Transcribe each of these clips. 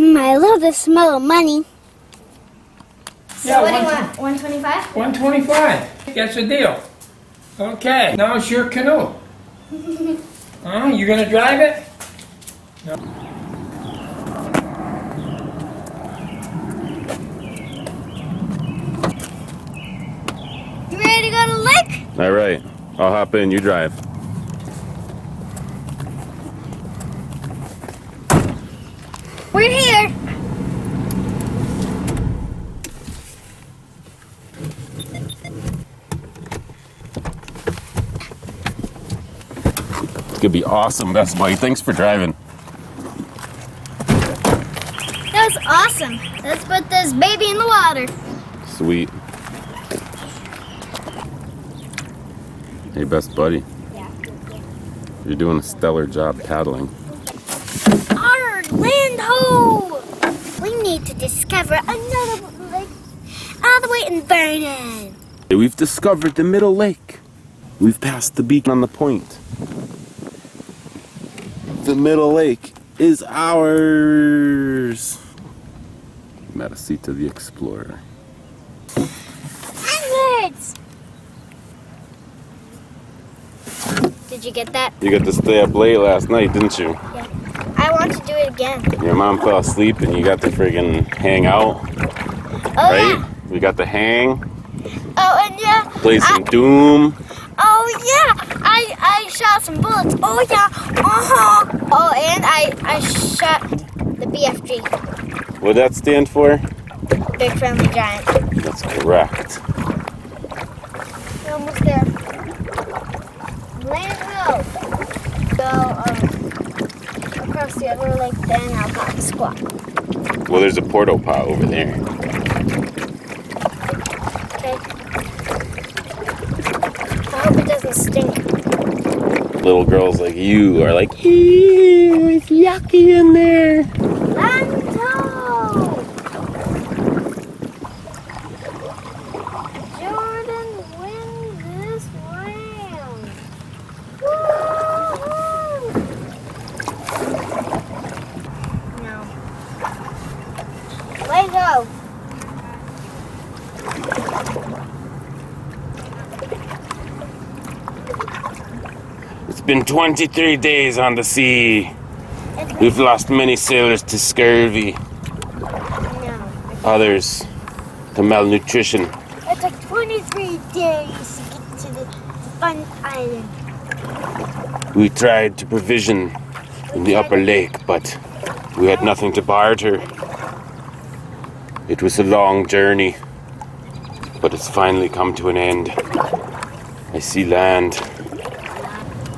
I love the smell of money. So yeah, what do you want? 125? 125. That's the deal. Okay, now it's your canoe. You gonna drive it? No. You ready to go to the lake? All right, I'll hop in, you drive. We're here. It's gonna be awesome, Best Buddy. Thanks for driving. That was awesome. Let's put this baby in the water. Sweet. Hey, Best Buddy. Yeah. You're doing a stellar job paddling. Arr, land ho! We need to discover another lake all the way in Vernon. Hey, we've discovered the middle lake. We've passed the beacon on the point. The middle lake is ours. Madicita the Explorer. Onwards! Did you get that? You got to stay up late last night, didn't you? Yeah. I want to do it again. Your mom fell asleep and you got to friggin' hang out, Oh, right? yeah. We got to hang, Oh, and yeah. play some Doom. Oh, yeah. I shot some bullets. Oh, yeah. Uh-huh. Oh, and I shot the BFG. What'd that stand for? Big Friendly Giant. That's correct. We're almost there. Land go. Go across the other lake, then I'll pop the squat. Well, there's a porta pot over there. Okay. I hope it doesn't stink. Little girls like you are like, ew, it's yucky in there. Lanto! Jordan wins this round. Woo-hoo! No. Way to go. It's been 23 days on the sea. We've lost many sailors to scurvy, No. others to malnutrition. It took 23 days to get to the fun island. We tried to provision in the upper lake, but we had nothing to barter. It was a long journey, but it's finally come to an end. I see land.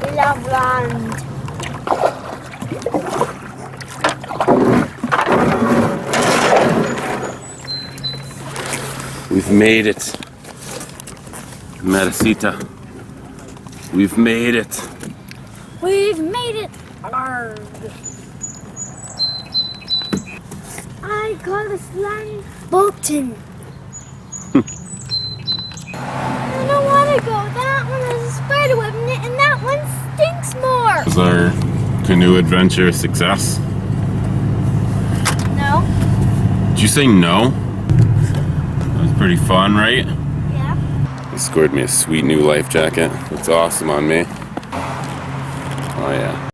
We love land. We've made it. Madicita. We've made it. We've made it. Arrgh. I call this land Bolton. I don't want to go. That one has a spider web in it, and that one stinks more. Was our canoe adventure a success? No. Did you say no? That was pretty fun, right? Yeah. He scored me a sweet new life jacket. It's awesome on me. Oh yeah.